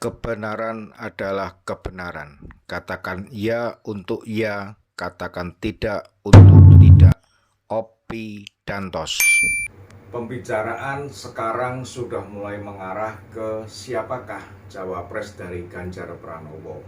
Kebenaran adalah kebenaran. Katakan iya untuk iya, katakan tidak untuk tidak. Opi Dantos. Pembicaraan sekarang sudah mulai mengarah ke siapakah cawapres dari Ganjar Pranowo.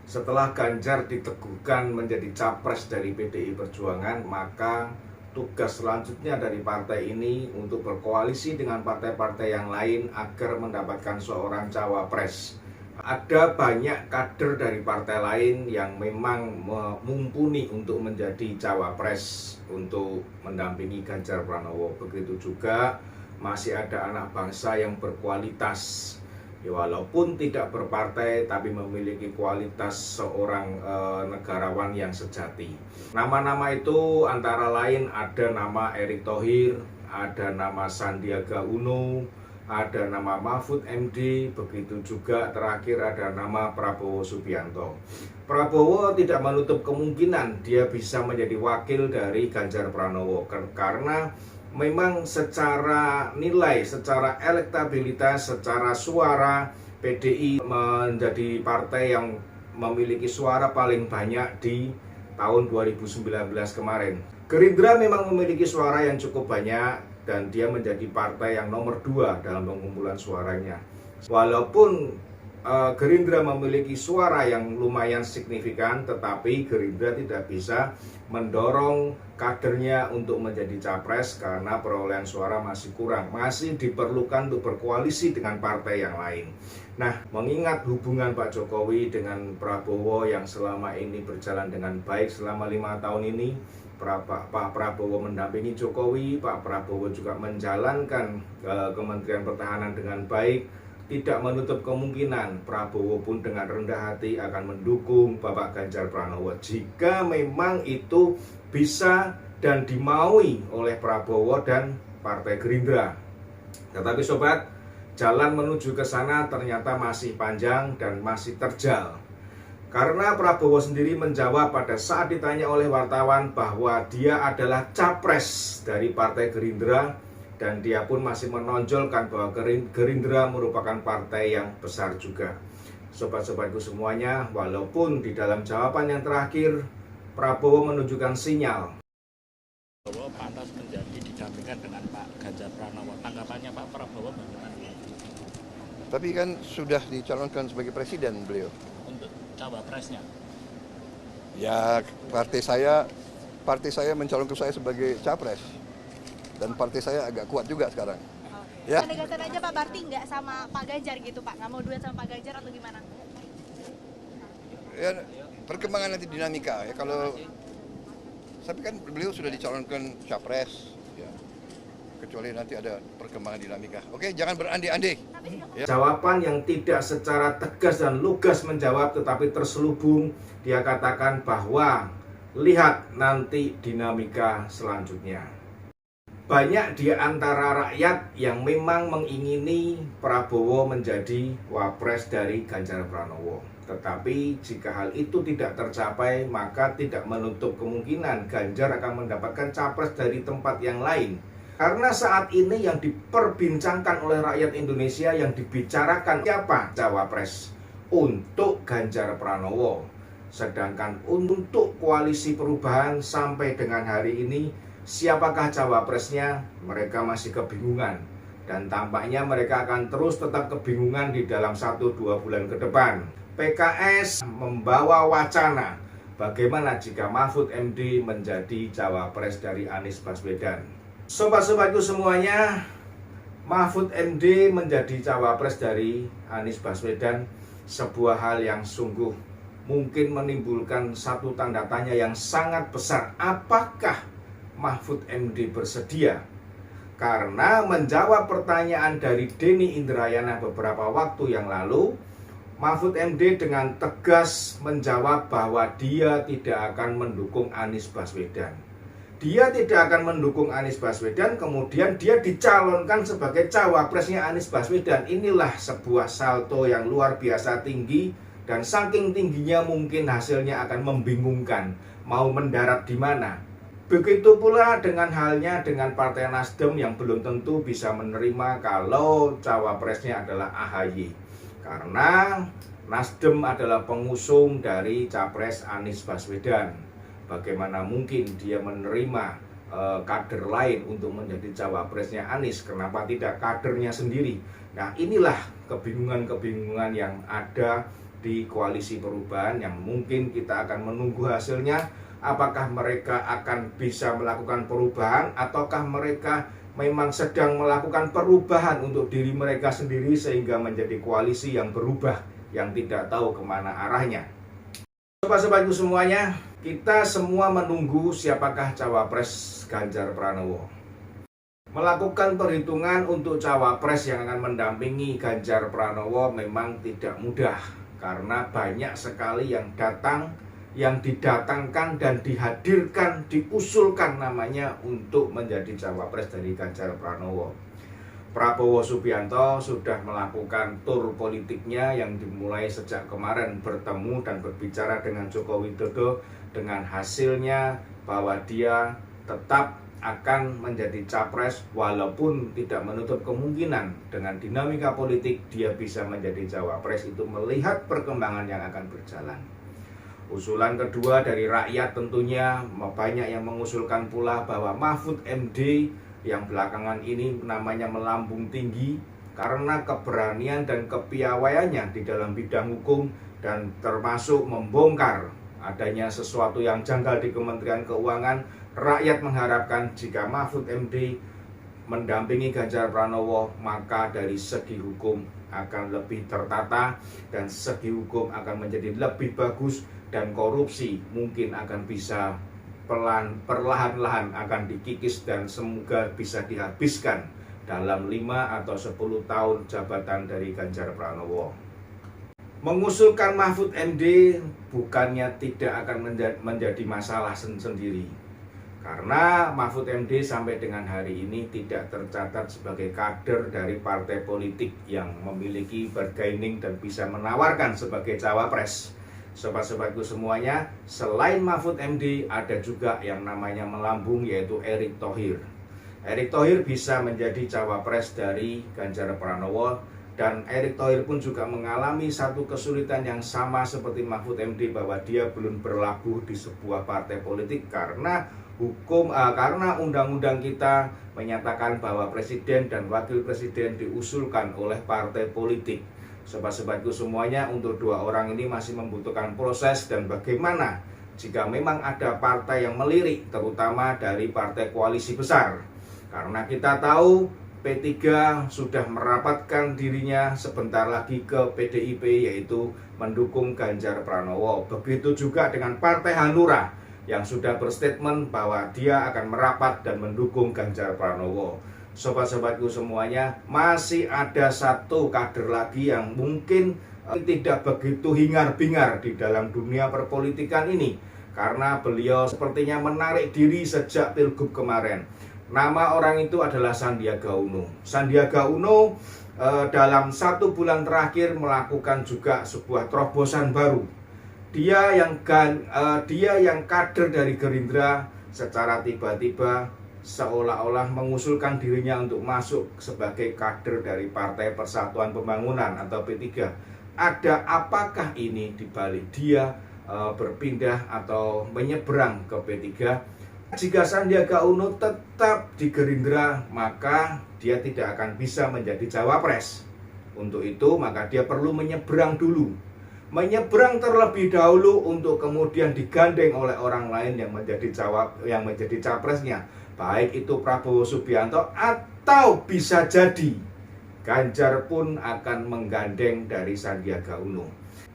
Setelah Ganjar diteguhkan menjadi capres dari PDI Perjuangan, maka tugas selanjutnya dari partai ini untuk berkoalisi dengan partai-partai yang lain agar mendapatkan seorang cawapres. Ada banyak kader dari partai lain yang memang mumpuni untuk menjadi cawapres untuk mendampingi Ganjar Pranowo. Begitu juga masih ada anak bangsa yang berkualitas, ya, walaupun tidak berpartai tapi memiliki kualitas seorang negarawan yang sejati. Nama-nama itu antara lain ada nama Erick Thohir, ada nama Sandiaga Uno, ada nama Mahfud MD, begitu juga terakhir ada nama Prabowo Subianto. Prabowo tidak menutup kemungkinan dia bisa menjadi wakil dari Ganjar Pranowo karena memang secara nilai, secara elektabilitas, secara suara PDI menjadi partai yang memiliki suara paling banyak di tahun 2019 kemarin. Gerindra memang memiliki suara yang cukup banyak dan dia menjadi partai yang nomor 2 dalam pengumpulan suaranya. Walaupun Gerindra memiliki suara yang lumayan signifikan, tetapi Gerindra tidak bisa mendorong kadernya untuk menjadi capres karena perolehan suara masih kurang, masih diperlukan untuk berkoalisi dengan partai yang lain. Nah, mengingat hubungan Pak Jokowi dengan Prabowo yang selama ini berjalan dengan baik selama 5 tahun ini, Pak Prabowo mendampingi Jokowi, Pak Prabowo juga menjalankan Kementerian Pertahanan dengan baik. Tidak menutup kemungkinan Prabowo pun dengan rendah hati akan mendukung Bapak Ganjar Pranowo jika memang itu bisa dan dimaui oleh Prabowo dan Partai Gerindra. Tetapi sobat, jalan menuju ke sana ternyata masih panjang dan masih terjal. Karena Prabowo sendiri menjawab pada saat ditanya oleh wartawan bahwa dia adalah capres dari Partai Gerindra, dan dia pun masih menonjolkan bahwa Gerindra merupakan partai yang besar juga. Sobat-sobatku semuanya, walaupun di dalam jawaban yang terakhir Prabowo menunjukkan sinyal Prabowo pantas menjadi didampingkan dengan Pak Ganjar Pranowo. Tanggapannya Pak Prabowo bagaimana? Tapi kan sudah dicalonkan sebagai presiden beliau. Untuk cawapresnya? Ya, partai saya mencalonkan saya sebagai capres. Dan partai saya agak kuat juga sekarang. Ya. Penegasan aja Pak Barty nggak sama Pak Ganjar gitu Pak? Nggak mau duet sama Pak Ganjar atau gimana? Ya, perkembangan nanti dinamika ya. Tapi kan beliau sudah dicalonkan capres. Ya. Kecuali nanti ada perkembangan dinamika. Oke, jangan berandai-andai. Ya. Jawaban yang tidak secara tegas dan lugas menjawab tetapi terselubung, dia katakan bahwa lihat nanti dinamika selanjutnya. Banyak di antara rakyat yang memang mengingini Prabowo menjadi wapres dari Ganjar Pranowo. Tetapi jika hal itu tidak tercapai, maka tidak menutup kemungkinan Ganjar akan mendapatkan capres dari tempat yang lain. Karena saat ini yang diperbincangkan oleh rakyat Indonesia, yang dibicarakan siapa cawapres untuk Ganjar Pranowo. Sedangkan untuk koalisi perubahan sampai dengan hari ini, siapakah cawapresnya? Mereka masih kebingungan. Dan tampaknya mereka akan terus tetap kebingungan di dalam 1-2 bulan ke depan. PKS membawa wacana bagaimana jika Mahfud MD menjadi cawapres dari Anies Baswedan. Sobat-sobatku semuanya, Mahfud MD menjadi cawapres dari Anies Baswedan sebuah hal yang sungguh mungkin menimbulkan satu tanda tanya yang sangat besar. Apakah Mahfud MD bersedia? Karena menjawab pertanyaan dari Denny Indrayana beberapa waktu yang lalu, Mahfud MD dengan tegas menjawab bahwa dia tidak akan mendukung Anies Baswedan. Dia tidak akan mendukung Anies Baswedan, kemudian dia dicalonkan sebagai cawapresnya Anies Baswedan. Inilah sebuah salto yang luar biasa tinggi, dan saking tingginya mungkin hasilnya akan membingungkan. Mau mendarat di mana? Begitu pula dengan halnya dengan Partai Nasdem yang belum tentu bisa menerima kalau cawapresnya adalah AHY. Karena Nasdem adalah pengusung dari Capres Anies Baswedan. Bagaimana mungkin dia menerima kader lain untuk menjadi cawapresnya Anies? Kenapa tidak kadernya sendiri? Nah, inilah kebingungan-kebingungan yang ada di koalisi perubahan yang mungkin kita akan menunggu hasilnya. Apakah mereka akan bisa melakukan perubahan ataukah mereka memang sedang melakukan perubahan untuk diri mereka sendiri sehingga menjadi koalisi yang berubah, yang tidak tahu kemana arahnya. Sobat-sobatku semuanya, kita semua menunggu siapakah cawapres Ganjar Pranowo. Melakukan perhitungan untuk cawapres yang akan mendampingi Ganjar Pranowo memang tidak mudah, karena banyak sekali yang datang, yang didatangkan dan dihadirkan, diusulkan namanya untuk menjadi cawapres dari Ganjar Pranowo. Prabowo Subianto sudah melakukan tur politiknya yang dimulai sejak kemarin, bertemu dan berbicara dengan Joko Widodo, dengan hasilnya bahwa dia tetap akan menjadi capres walaupun tidak menutup kemungkinan dengan dinamika politik dia bisa menjadi cawapres itu melihat perkembangan yang akan berjalan. Usulan kedua dari rakyat tentunya banyak yang mengusulkan pula bahwa Mahfud MD yang belakangan ini namanya melambung tinggi karena keberanian dan kepiawaiannya di dalam bidang hukum dan termasuk membongkar adanya sesuatu yang janggal di Kementerian Keuangan. Rakyat mengharapkan jika Mahfud MD mendampingi Ganjar Pranowo, maka dari segi hukum akan lebih tertata dan segi hukum akan menjadi lebih bagus dan korupsi mungkin akan bisa perlahan-lahan akan dikikis dan semoga bisa dihabiskan dalam 5 atau 10 tahun jabatan dari Ganjar Pranowo. Mengusulkan Mahfud MD bukannya tidak akan menjadi masalah sendiri. Karena Mahfud MD sampai dengan hari ini tidak tercatat sebagai kader dari partai politik yang memiliki bargaining dan bisa menawarkan sebagai cawapres. Sobat-sobatku semuanya, selain Mahfud MD ada juga yang namanya melambung yaitu Erick Thohir. Erick Thohir bisa menjadi cawapres dari Ganjar Pranowo dan Erick Thohir pun juga mengalami satu kesulitan yang sama seperti Mahfud MD bahwa dia belum berlabuh di sebuah partai politik karena karena undang-undang kita menyatakan bahwa presiden dan wakil presiden diusulkan oleh partai politik. Sobat-sobatku semuanya, untuk dua orang ini masih membutuhkan proses dan bagaimana jika memang ada partai yang melirik, terutama dari partai koalisi besar. Karena kita tahu P3 sudah merapatkan dirinya sebentar lagi ke PDIP, yaitu mendukung Ganjar Pranowo. Begitu juga dengan Partai Hanura yang sudah berstatement bahwa dia akan merapat dan mendukung Ganjar Pranowo. Sobat-sobatku semuanya, masih ada satu kader lagi yang mungkin tidak begitu hingar-bingar di dalam dunia perpolitikan ini, karena beliau sepertinya menarik diri sejak Pilgub kemarin. Nama orang itu adalah Sandiaga Uno. Sandiaga Uno dalam 1 bulan terakhir melakukan juga sebuah terobosan baru. Dia yang kader dari Gerindra secara tiba-tiba seolah-olah mengusulkan dirinya untuk masuk sebagai kader dari Partai Persatuan Pembangunan atau P3. Ada apakah ini dibalik dia berpindah atau menyeberang ke P3? Jika Sandiaga Uno tetap di Gerindra, maka dia tidak akan bisa menjadi cawapres. Untuk itu, maka dia perlu menyeberang dulu. Menyeberang terlebih dahulu untuk kemudian digandeng oleh orang lain yang menjadi capresnya. Baik itu Prabowo Subianto atau bisa jadi Ganjar pun akan menggandeng dari Sandiaga Uno.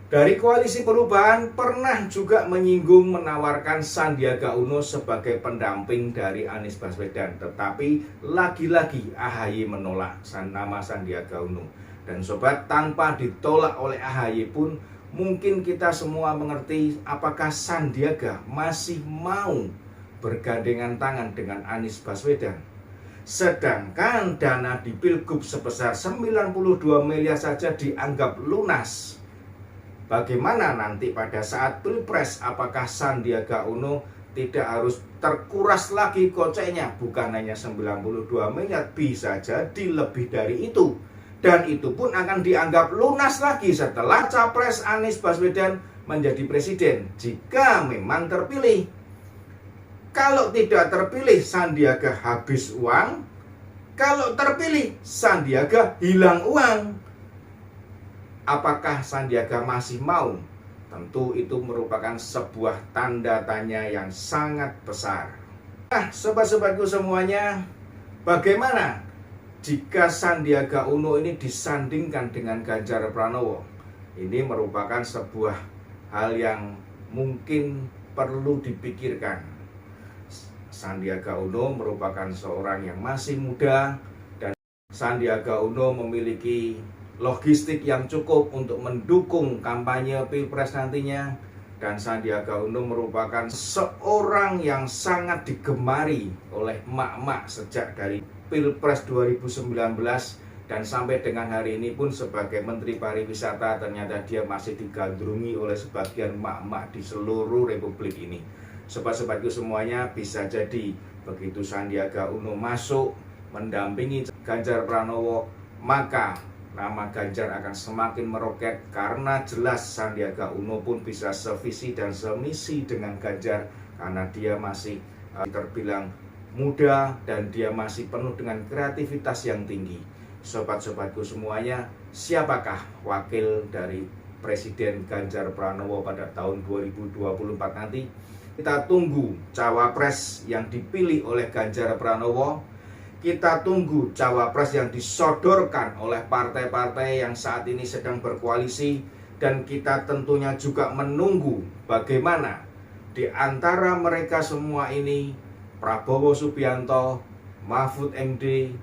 Dari koalisi perubahan pernah juga menyinggung menawarkan Sandiaga Uno sebagai pendamping dari Anies Baswedan. Tetapi lagi-lagi AHY menolak nama Sandiaga Uno. Dan sobat, tanpa ditolak oleh AHY pun mungkin kita semua mengerti apakah Sandiaga masih mau bergandengan tangan dengan Anies Baswedan. Sedangkan dana di Pilgub sebesar 92 miliar saja dianggap lunas. Bagaimana nanti pada saat Pilpres, apakah Sandiaga Uno tidak harus terkuras lagi koceknya? Bukan hanya 92 miliar, bisa jadi lebih dari itu. Dan itu pun akan dianggap lunas lagi setelah Capres Anies Baswedan menjadi presiden jika memang terpilih. Kalau tidak terpilih, Sandiaga habis uang. Kalau terpilih, Sandiaga hilang uang. Apakah Sandiaga masih mau? Tentu itu merupakan sebuah tanda tanya yang sangat besar. Nah, sobat-sobatku semuanya, bagaimana jika Sandiaga Uno ini disandingkan dengan Ganjar Pranowo? Ini merupakan sebuah hal yang mungkin perlu dipikirkan. Sandiaga Uno merupakan seorang yang masih muda dan Sandiaga Uno memiliki logistik yang cukup untuk mendukung kampanye Pilpres nantinya. Dan Sandiaga Uno merupakan seorang yang sangat digemari oleh emak-emak sejak dari Pilpres 2019 dan sampai dengan hari ini pun sebagai Menteri Pariwisata ternyata dia masih digandrungi oleh sebagian emak-emak di seluruh republik ini. Sobat-sobatku semuanya, bisa jadi begitu Sandiaga Uno masuk mendampingi Ganjar Pranowo, maka nama Ganjar akan semakin meroket karena jelas Sandiaga Uno pun bisa sevisi dan semisi dengan Ganjar karena dia masih terbilang muda dan dia masih penuh dengan kreativitas yang tinggi. Sobat-sobatku semuanya, siapakah wakil dari Presiden Ganjar Pranowo pada tahun 2024 nanti? Kita tunggu cawapres yang dipilih oleh Ganjar Pranowo. Kita tunggu cawapres yang disodorkan oleh partai-partai yang saat ini sedang berkoalisi. Dan kita tentunya juga menunggu bagaimana di antara mereka semua ini, Prabowo Subianto, Mahfud MD,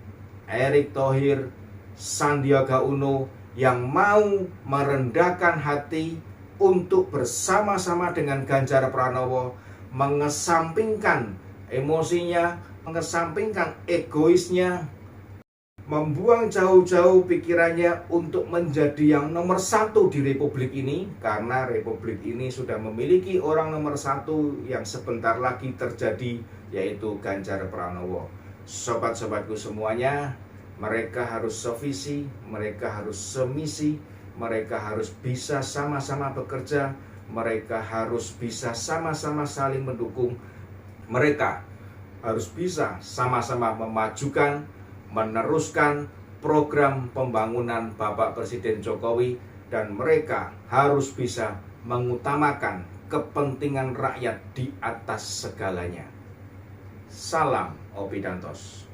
Erick Thohir, Sandiaga Uno, yang mau merendahkan hati untuk bersama-sama dengan Ganjar Pranowo, mengesampingkan emosinya, mengesampingkan egoisnya, membuang jauh-jauh pikirannya untuk menjadi yang nomor satu di republik ini. Karena republik ini sudah memiliki orang nomor satu yang sebentar lagi terjadi, yaitu Ganjar Pranowo. Sobat-sobatku semuanya, mereka harus sevisi, mereka harus semisi, mereka harus bisa sama-sama bekerja, mereka harus bisa sama-sama saling mendukung, mereka harus bisa sama-sama memajukan, meneruskan program pembangunan Bapak Presiden Jokowi, dan mereka harus bisa mengutamakan kepentingan rakyat di atas segalanya. Salam Opidantos.